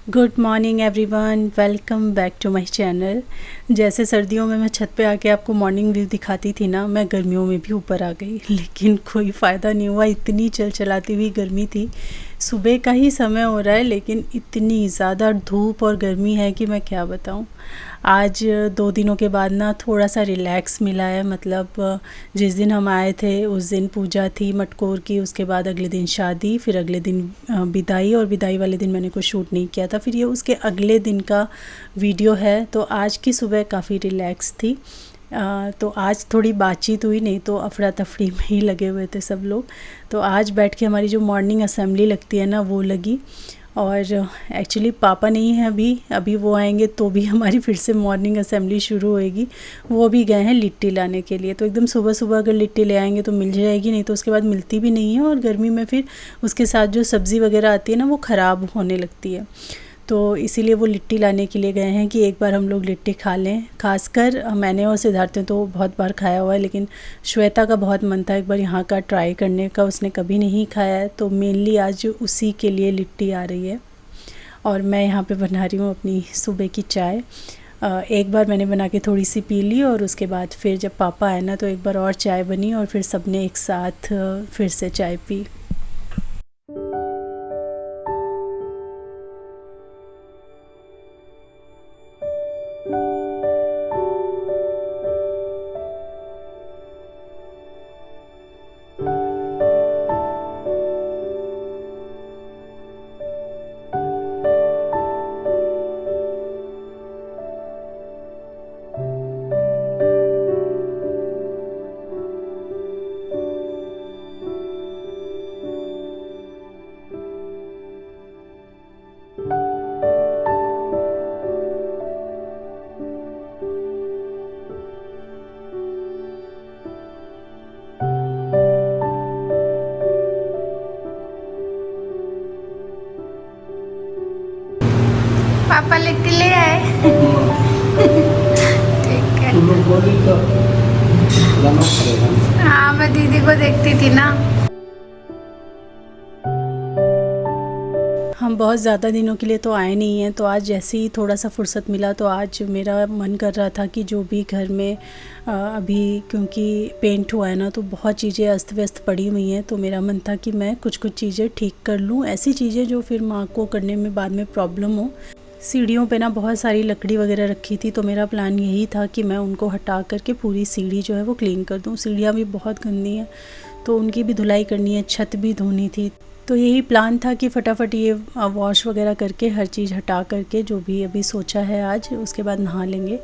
Good morning everyone, welcome back to my channel. जैसे सर्दियों में मैं छत पे आके आपको मॉर्निंग व्यू दिखाती थी ना, मैं गर्मियों में भी ऊपर आ गई, लेकिन कोई फ़ायदा नहीं हुआ। इतनी चलचलाती हुई गर्मी थी। सुबह का ही समय हो रहा है लेकिन इतनी ज़्यादा धूप और गर्मी है कि मैं क्या बताऊं। आज 2 दिनों के बाद ना थोड़ा सा रिलैक्स मिला है। मतलब जिस दिन हम आए थे उस दिन पूजा थी मटकोर की, उसके बाद अगले दिन शादी, फिर अगले दिन विदाई, और विदाई वाले दिन मैंने कुछ शूट नहीं किया था। फिर ये उसके अगले दिन का वीडियो है। तो आज की सुबह काफ़ी रिलैक्स थी। तो आज थोड़ी बातचीत हुई, नहीं तो अफरा तफरी में ही लगे हुए थे सब लोग। तो आज बैठ के हमारी जो मॉर्निंग असेंबली लगती है ना, वो लगी। और एक्चुअली पापा नहीं है अभी वो आएंगे तो भी हमारी फिर से मॉर्निंग असेंबली शुरू होएगी। वो भी गए हैं लिट्टी लाने के लिए। तो एकदम सुबह सुबह अगर लिट्टी ले आएंगे तो मिल जाएगी, नहीं तो उसके बाद मिलती भी नहीं है। और गर्मी में फिर उसके साथ जो सब्ज़ी वगैरह आती है ना, वो ख़राब होने लगती है। तो इसीलिए वो लिट्टी लाने के लिए गए हैं कि एक बार हम लोग लिट्टी खा लें। खासकर मैंने और सिद्धार्थ ने तो बहुत बार खाया हुआ है, लेकिन श्वेता का बहुत मन था एक बार यहाँ का ट्राई करने का, उसने कभी नहीं खाया है। तो मेनली आज उसी के लिए लिट्टी आ रही है। और मैं यहाँ पे बना रही हूँ अपनी सुबह की चाय। एक बार मैंने बना के थोड़ी सी पी ली, और उसके बाद फिर जब पापा आए ना तो एक बार और चाय बनी, और फिर सबने एक साथ फिर से चाय पी। पापा लिट्टी ले आए। ठीक है। तुम लोग बोली तो लाना पड़ेगा। हाँ, मैं दीदी को देखती थी ना। हम बहुत ज़्यादा दिनों के लिए तो आए नहीं हैं, तो आज जैसे ही थोड़ा सा फुर्सत मिला तो आज मेरा मन कर रहा था कि जो भी घर में अभी क्योंकि पेंट हुआ है ना, तो बहुत चीज़ें अस्त व्यस्त पड़ी हुई हैं। तो मेरा मन था कि मैं कुछ चीज़ें ठीक कर लूँ, ऐसी चीज़ें जो फिर माँ को करने में बाद में प्रॉब्लम हो। सीढ़ियों पे ना बहुत सारी लकड़ी वगैरह रखी थी, तो मेरा प्लान यही था कि मैं उनको हटा करके पूरी सीढ़ी जो है वो क्लीन कर दूँ। सीढ़ियाँ भी बहुत गंदी हैं, तो उनकी भी धुलाई करनी है, छत भी धोनी थी। तो यही प्लान था कि फटाफट ये वॉश वगैरह करके हर चीज़ हटा करके, जो भी अभी सोचा है आज, उसके बाद नहा लेंगे।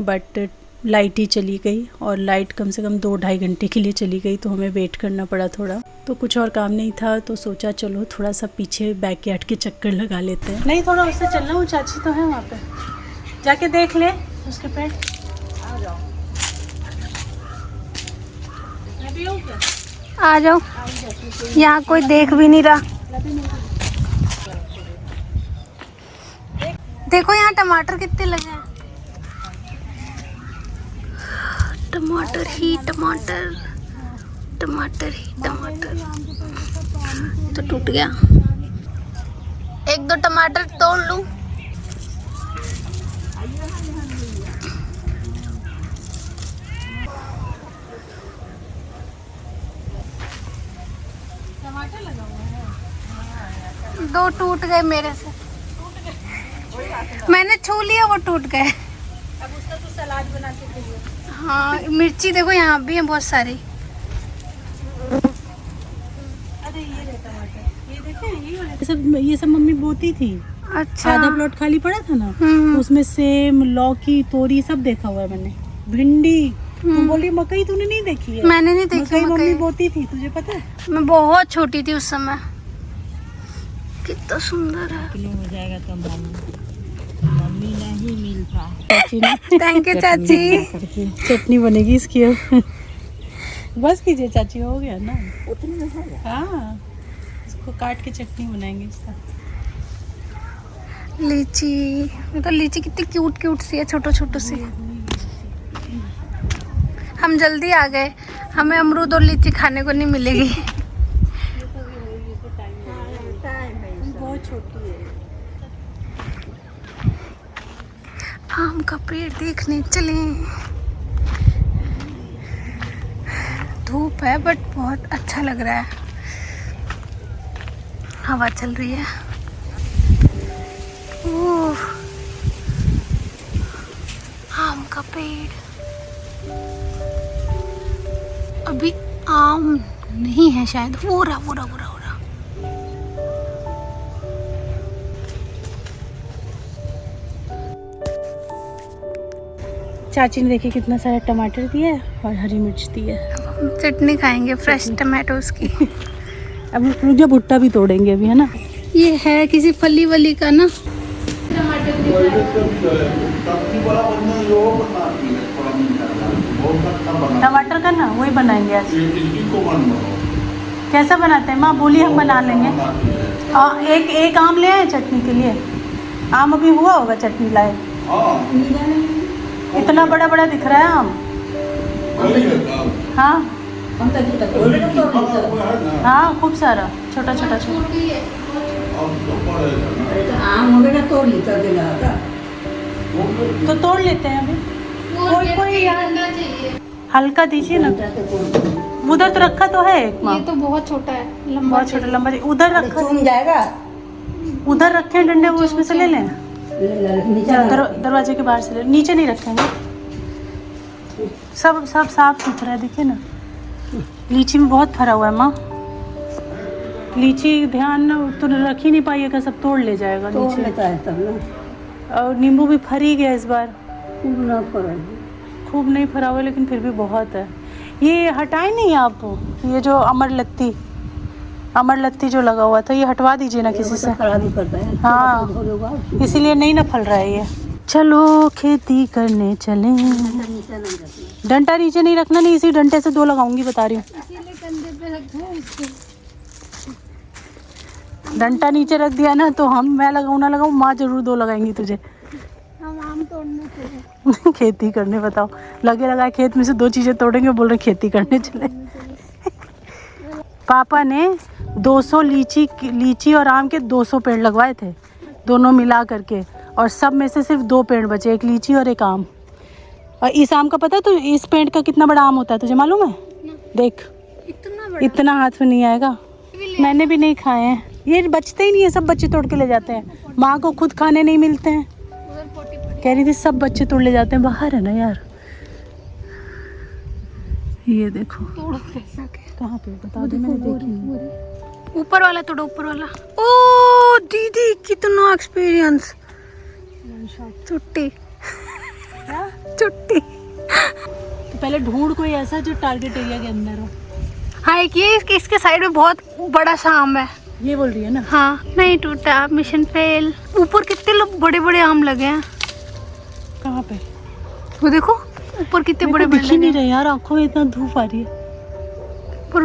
बट लाइट ही चली गई, और लाइट कम से कम 2-2.5 घंटे के लिए चली गई, तो हमें वेट करना पड़ा थोड़ा। तो कुछ और काम नहीं था, तो सोचा चलो थोड़ा सा पीछे बैकयार्ड के चक्कर लगा लेते हैं। नहीं, थोड़ा उससे चलना, वो चाची तो है वहाँ पे, जाके देख ले उसके पेड़। आ जाओ, मैं भी हूँ क्या? आ जाओ, यहाँ कोई देख भी नहीं रहा। देखो यहाँ टमाटर कितने लगे हैं। टमाटर ही टमाटर, टमाटर ही टमाटर। तो टूट गया। 1-2 टमाटर तोड़ लूं। टमाटर लगा हुआ है। 2 टूट गए मेरे से। मैंने छू लिया, वो टूट गए। अब उसका तो सलाद बना के खाइए। हाँ, मिर्ची देखो यहाँ भी है बहुत सारी। अरे ये रहे टमाटर, ये देखें, ये सब मम्मी बोती थी। अच्छा। आधा प्लॉट खाली पड़ा था ना, तो उसमें सेम, लौकी, तोरी सब देखा हुआ है मैंने। भिंडी। तू बोली मकई तूने नहीं देखी है? मैंने नहीं देखी मकई मम्मी बोती थी, तुझे पता है? मैं बहुत छोटी थी उस समय। कितना सुंदर है। किलो हो जाएगा तो मम्मी नहीं मिलता। थैंक यू चाची। चटनी बनेगी इसकी अब। बस कीजिए चाची, हो गया ना उतनी में होगा। हाँ, इसको काट के चटनी बनाएंगे इसका। लीची, मतलब लीची कितनी क्यूट क्यूट सी है, छोटो छोटो सी। हम जल्दी आ गए, हमें अमरूद और लीची खाने को नहीं मिलेगी। बहुत छोटी है। आम का पेड़ देखने चले। धूप है बट बहुत अच्छा लग रहा है, हवा चल रही है। ओह, आम का पेड़। अभी आम नहीं है शायद, हो रहा। चाची ने देखिए कितना सारा टमाटर दिया है और हरी मिर्च दी है। चटनी खाएंगे फ्रेश टमाटोस की। अब रुक जा, भुट्टा भी तोड़ेंगे अभी, है ना। ये है किसी फली वली का ना। टमाटर का ना वही बनाएंगे आज। कैसा बनाते हैं माँ, बोलिए, हम बना लेंगे। एक आम ले आए चटनी के लिए। आम अभी हुआ होगा चटनी लाए। इतना बड़ा बड़ा दिख रहा है आम। हाँ हाँ, खूब सारा छोटा छोटा। आम हो गया ना, तोड़ ली तो तोड़ लेते हैं अभी। कोई हल्का दीजिए ना। उधर तो रखा तो है एक माँ। ये तो बहुत छोटा है, लंबा, बहुत छोटा लंबा। उधर रखा, चूम जाएगा। उधर रखे हैं डंडे, वो उसमें से ले लें। दरवाजे के बाहर से ले, नीचे नहीं रखेंगे। सब साफ सुथरा है, देखिए ना। लीची में बहुत भरा हुआ है माँ। लीची ध्यान तो रख ही नहीं पाइएगा, सब तोड़ ले जाएगा नीचे। लेता है सब ना। और नींबू भी फर ही गया इस बार। खूब नहीं फरा हुआ, लेकिन फिर भी बहुत है। ये हटाए नहीं आप, ये जो अमर लत्ती जो लगा हुआ था, ये हटवा दीजिए ना किसी से। खराबी करता है। हाँ, इसीलिए नहीं ना फल रहा है ये। चलो खेती करने चले। डंडा नीचे नहीं रखना, नहीं इसी डंडे से 2 लगाऊंगी, बता रही हूँ। डंडा नीचे रख दिया ना तो मैं लगाऊँ ना लगाऊँ, माँ जरूर 2 लगाएंगी तुझे। हम आम तोड़ने चले। खेती करने, बताओ, लगे लगाए खेत में से 2 चीजें तोड़ेंगे, बोल रहे खेती करने चले। पापा ने 200 लीची और आम के 200 पेड़ लगवाए थे, दोनों मिला करके, और सब में से सिर्फ 2 पेड़ बचे, एक लीची और एक आम। और इस आम का पता है तो इस पेड़ का कितना बड़ा आम होता है, तुझे मालूम है? देख, इतना हाथ में नहीं आएगा। मैंने भी नहीं खाए हैं, ये बचते ही नहीं है, सब बच्चे तोड़ के ले जाते हैं। माँ को खुद खाने नहीं मिलते हैं, कह रही थी सब बच्चे तोड़ ले जाते हैं। बाहर है ना यार। ये देखो कहाँ पे, बता दो, मैंने देखी। ऊपर वाला तोड़ो, ऊपर वाला। ओ दीदी, कितना एक्सपीरियंस। चुट्टी तो पहले ढूंढ कोई ऐसा जो टारगेट एरिया के अंदर हो। हाँ, एक ये इसके साइड में बहुत बड़ा सा आम है। ये बोल रही है ना? हाँ, नहीं टूटा, मिशन फेल। ऊपर कितने लोग बड़े बड़े आम लगे हैं। कहाँ पे? वो देखो ऊपर कितने बड़े दिख ही नहीं रहे यार, आंखों में इतना धूप आ रही है।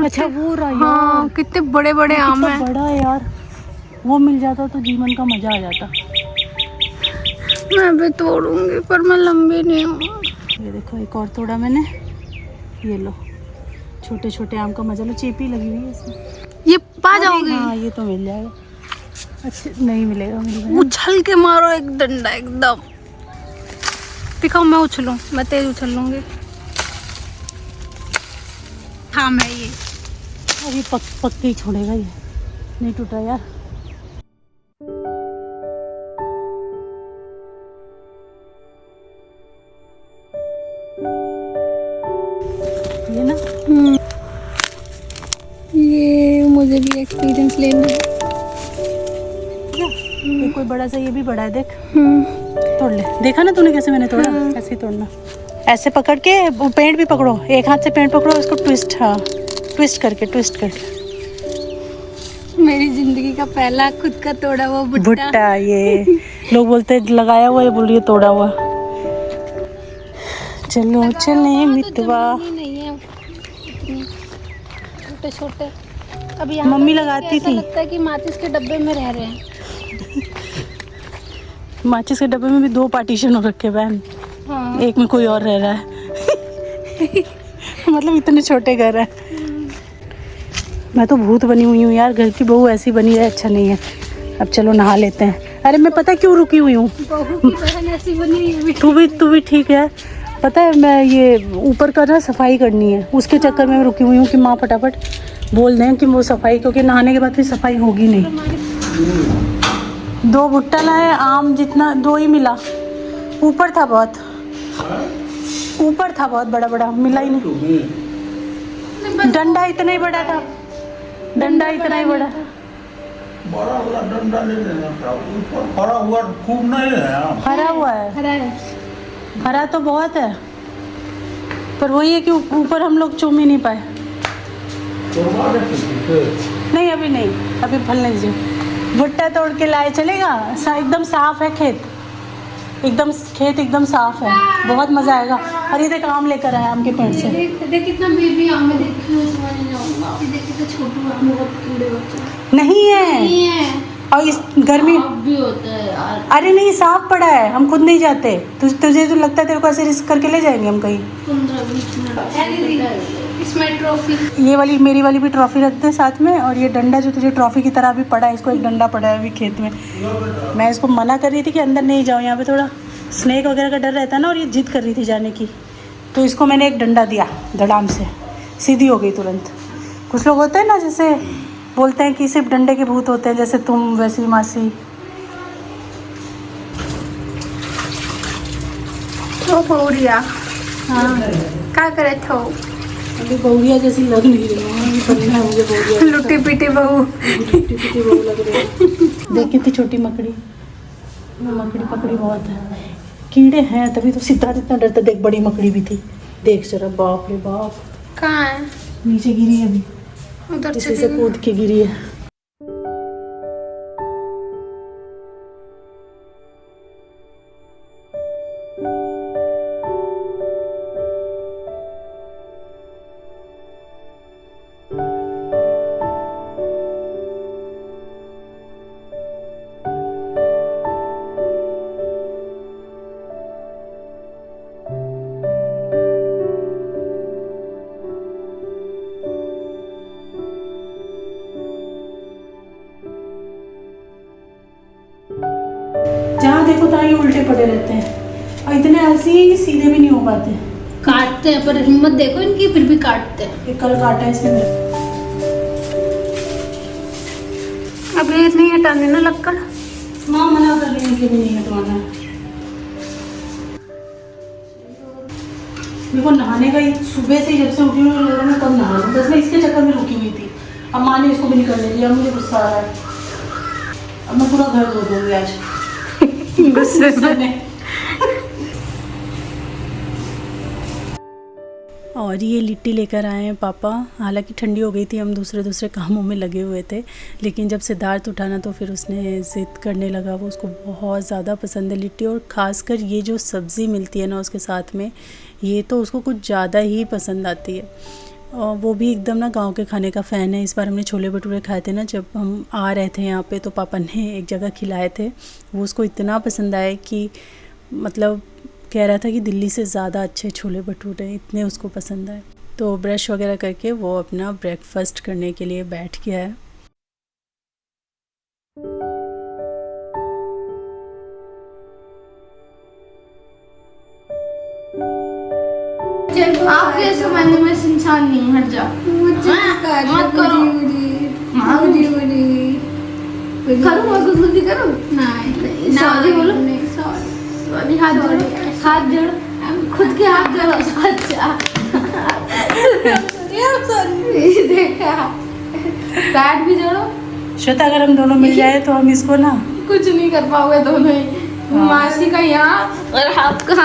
अच्छा वो रहा यार। हाँ, कितने बड़े बड़े आम हैं। बड़ा है यार, वो मिल जाता तो जीवन का मजा आ जाता। मैं भी तोड़ूंगी पर मैं लंबी नहीं हूँ। ये देखो एक और तोड़ा मैंने, ये लो, छोटे छोटे आम का मजा लो। चेपी लगी हुई है इसमें, ये पा जाओगे? हाँ, ये तो मिल जाएगा। अच्छा नहीं मिलेगा, उछल के मारो एक डंडा एकदम। दिखाओ, मैं उछलूं, मैं तेज उछल लूंगी। हाँ मैं ये अभी पक्के ही छोड़ेगा, ये नहीं टूटा यार। ये ना, ये मुझे भी एक्सपीरियंस लेना है। ये कोई बड़ा सा, ये भी बड़ा है, देख। तोड़ ले, देखा ना तूने कैसे मैंने तोड़ा? ऐसे ही तोड़ना, ऐसे पकड़ के। पेड़ भी पकड़ो, एक हाथ से पेड़ पकड़ो, उसको ट्विस्ट, हाँ ट्विस्ट करके। मेरी जिंदगी का पहला खुद का तोड़ा हुआ भुट्टा। ये लोग बोलते हैं लगाया हुआ, ये बोल रही है तोड़ा हुआ। चलो चले मितवा। नहीं है छोटे छोटे। अभी मम्मी लगाती थी। लगता है कि माचिस के डब्बे में रह रहे हैं। माचिस के डब्बे में भी 2 पार्टीशन हो रखे बहन। हाँ। एक में कोई और रह रहा है। मतलब इतने छोटे घर है। मैं तो भूत बनी हुई हूँ यार, घर की बहू ऐसी बनी है, अच्छा नहीं है। अब चलो नहा लेते हैं। अरे मैं पता क्यों रुकी हुई हूँ, बहू की बहन ऐसी बनी हुई। तू भी ठीक है। पता है मैं ये ऊपर का ना सफाई करनी है, उसके चक्कर में मैं रुकी हुई हूँ कि माँ फटाफट बोल दें कि वो सफाई, क्योंकि नहाने के बाद फिर सफाई होगी नहीं। 2 भुट्टा लाए, आम जितना 2 ही मिला, ऊपर था बहुत बड़ा बड़ा, मिला ही नहीं। डंडा इतना ही बड़ा था, डंडा इतना ही बड़ा। बड़ा वाला डंडा नहीं लेना था, ऊपर फरा हुआ खूब नहीं है। हरा हुआ है, हरा है। हरा तो बहुत है, पर वही है कि ऊपर हम लोग चूम ही नहीं पाए। तोड़वा देते थे। नहीं अभी नहीं, अभी फलने दीजिए। भुट्टा तोड़ के लाए, चलेगा? एकदम साफ है खेत, खेत एकदम साफ है, बहुत मज़ा आएगा। और ये देख आम लेकर आया आम के पेड़ से। देख कितना बेबी आम है, देख क्यों समझ नहीं आऊंगा। देख कितना छोटू आम, बहुत कीड़े होते हैं। नहीं है, नहीं है, और इस गर्मी अब भी होता है यार। अरे नहीं, साफ पड़ा है, हम खुद नहीं जाते। तुझे तो लगता है तेरे को ऐसे रिस्क करके ले जाएंगे हम कहीं? 15-20 मिनट इसमें ट्रॉफी। ये वाली मेरी वाली भी ट्रॉफी रखते हैं साथ में, और ये डंडा जो तुझे ट्रॉफी की तरह भी पड़ा है, इसको एक डंडा पड़ा है अभी खेत में। मैं इसको मना कर रही थी कि अंदर नहीं जाओ, यहाँ पे थोड़ा स्नेक वगैरह का डर रहता है ना, और ये जिद कर रही थी जाने की, तो इसको मैंने एक डंडा दिया, धड़ाम से सीधी हो गई तुरंत। कुछ लोग होते हैं ना, जैसे बोलते हैं कि सिर्फ डंडे के भूत होते हैं, जैसे तुम वैसी मासी। तो बहुरिया हाँ, क्या करे थे? अभी बहुरिया जैसी लग नहीं रही है, बनना है मुझे बहुरिया। लुटी पिटी बहू। लुटी पिटी बहू लग रही है। देख कितनी छोटी मकड़ी, मकड़ी पकड़ी बहुत है। कीड़े हैं तभी तो सिद्धार्थ इतना डरता। देख बड़ी मकड़ी भी थी, देख जरा, बाप रे बाप। कहाँ है? नीचे गिरी है अभी, उधर इसी से कूद के गिरी है। जहाँ देखो तहाँ ये उल्टे पड़े रहते हैं, और इतने आलसी हैं कि सीधे भी नहीं हो पाते। काटते हैं, पर हिम्मत देखो इनकी, फिर भी काटते हैं। ये कल काटा है इसने। अब ये नहीं हटाने ना लगकर। माँ मना कर रही है कि भी नहीं हटवाना। मेरे को नहाने का ही सुबह से ही, जब से उठी हुई हूँ मैं कब नहा रहा, बस मैं इसके चक्कर में रुकी हुई थी। अब माँ ने इसको भी निकलने दिया, मुझे गुस्सा आ रहा है। अब मैं पूरा घर धो दूँगी आज गुस्से में। और ये लिट्टी लेकर आए हैं पापा। हालांकि ठंडी हो गई थी, हम दूसरे कामों में लगे हुए थे, लेकिन जब सिद्धार्थ उठा ना तो फिर उसने ज़िद करने लगा। वो उसको बहुत ज़्यादा पसंद है लिट्टी, और ख़ासकर ये जो सब्ज़ी मिलती है ना उसके साथ में, ये तो उसको कुछ ज़्यादा ही पसंद आती है। और वो भी एकदम ना गांव के खाने का फ़ैन है। इस बार हमने छोले भटूरे खाए थे ना, जब हम आ रहे थे यहाँ पे, तो पापा ने एक जगह खिलाए थे। वो उसको इतना पसंद आए कि मतलब कह रहा था कि दिल्ली से ज़्यादा अच्छे छोले भटूरे, इतने उसको पसंद आए। तो ब्रश वगैरह करके वो अपना ब्रेकफास्ट करने के लिए बैठ गया है। आप कैसे मैंने में इंसान नहीं, हट जा। मत करो। करो मैं कुछ गलती करो। नहीं सॉरी बोलो। सॉरी हाथ जोड़ो, हाथ जोड़ो, खुद के हाथ जोड़ो। अच्छा देखा, पैर भी जोड़ो। श्वेता अगर हम दोनों मिल जाए तो हम इसको ना कुछ नहीं कर पाओगे दोनों ही। मासी का यहाँ और आपका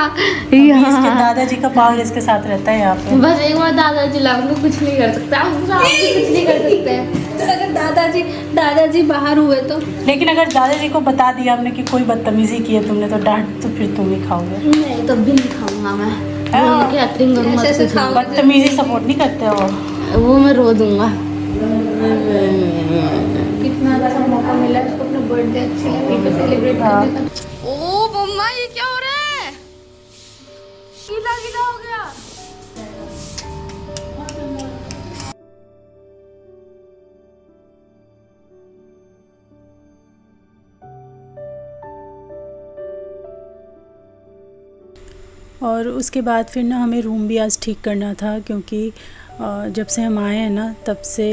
इसके दादाजी का पावर इसके साथ रहता है यहाँ पे। बस एक बार दादाजी लागू कुछ नहीं कर सकता, आप कुछ नहीं कर सकते हैं। तो अगर दादाजी बाहर हुए तो, लेकिन अगर दादाजी को बता दिया हमने कि कोई बदतमीजी की है तुमने, तो डांट तो फिर तुम ही खाओगे। नहीं तो भी नहीं खाऊंगा मैं। उनकी एक्टिंग करूंगा। बदतमीजी सपोर्ट नहीं करते हो, वो मैं रो दूंगा। कितना अच्छा मौका मिला इसको अपना बर्थडे अच्छे लेवल पे सेलिब्रेट करने का। ओ मम्मा ये क्या हो रहा है? गीला गीला हो गया। और उसके बाद फिर ना हमें रूम भी आज ठीक करना था, क्योंकि जब से हम आए हैं ना तब से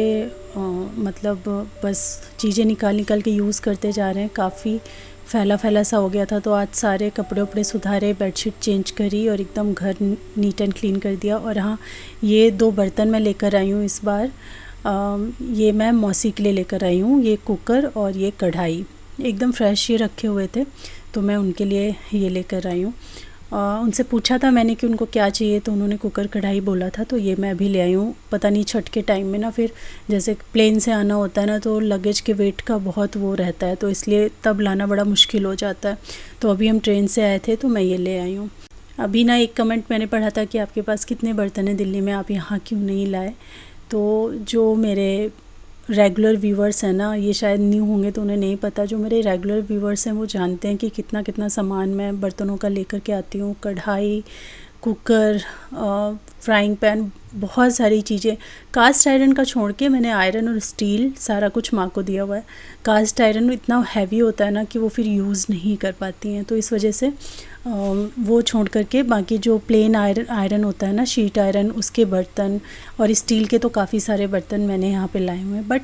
मतलब बस चीज़ें निकाल के यूज़ करते जा रहे हैं। काफ़ी फैला सा हो गया था, तो आज सारे कपड़े उपड़े सुधारे, बेडशीट चेंज करी और एकदम घर नीट एंड क्लीन कर दिया। और हाँ, ये 2 बर्तन मैं लेकर आई हूँ इस बार। ये मैं मौसी के लिए लेकर आई हूँ, ये कुकर और ये कढ़ाई एकदम फ्रेश ये रखे हुए थे, तो मैं उनके लिए ये लेकर आई हूँ। उनसे पूछा था मैंने कि उनको क्या चाहिए, तो उन्होंने कुकर कढ़ाई बोला था, तो ये मैं अभी ले आई हूँ। पता नहीं छठ के टाइम में ना फिर जैसे प्लेन से आना होता है ना, तो लगेज के वेट का बहुत वो रहता है, तो इसलिए तब लाना बड़ा मुश्किल हो जाता है। तो अभी हम ट्रेन से आए थे तो मैं ये ले आई हूँ। अभी ना एक कमेंट मैंने पढ़ा था कि आपके पास कितने बर्तन हैं दिल्ली में, आप यहाँ क्यों नहीं लाए। तो जो मेरे रेगुलर व्यूवर्स हैं ना, ये शायद न्यू होंगे तो उन्हें नहीं पता। जो मेरे रेगुलर व्यूवर्स हैं वो जानते हैं कि कितना सामान मैं बर्तनों का लेकर के आती हूँ। कढ़ाई, कुकर, फ्राइंग पैन, बहुत सारी चीज़ें। कास्ट आयरन का छोड़ के मैंने आयरन और स्टील सारा कुछ माँ को दिया हुआ है। कास्ट आयरन इतना हैवी होता है ना कि वो फिर यूज़ नहीं कर पाती हैं, तो इस वजह से वो छोड़ करके बाकी जो प्लेन आयरन होता है ना, शीट आयरन, उसके बर्तन और स्टील के तो काफ़ी सारे बर्तन मैंने यहाँ पे लाए हुए हैं। बट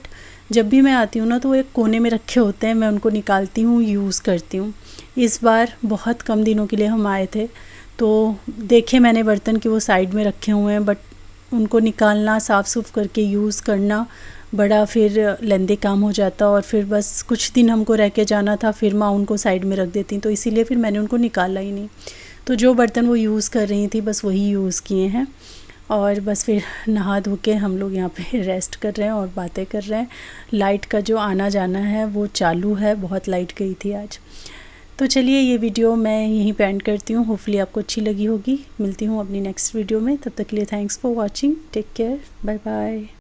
जब भी मैं आती हूँ ना तो वो एक कोने में रखे होते हैं, मैं उनको निकालती हूँ, यूज़ करती हूँ। इस बार बहुत कम दिनों के लिए हम आए थे, तो देखे मैंने बर्तन कि वो साइड में रखे हुए हैं, बट उनको निकालना, साफ़ सुफ करके यूज़ करना बड़ा फिर लेंदी काम हो जाता। और फिर बस कुछ दिन हमको रह के जाना था, फिर माँ उनको साइड में रख देती, तो इसीलिए फिर मैंने उनको निकाला ही नहीं। तो जो बर्तन वो यूज़ कर रही थी बस वही यूज़ किए हैं। और बस फिर नहा धो के हम लोग यहाँ पे रेस्ट कर रहे हैं और बातें कर रहे हैं। लाइट का जो आना जाना है वो चालू है, बहुत लाइट गई थी आज। तो चलिए ये वीडियो मैं यहीं पे एंड करती हूँ। होपफुली आपको अच्छी लगी होगी। मिलती हूँ अपनी नेक्स्ट वीडियो में, तब तक के लिए thanks for watching. Take care, bye bye.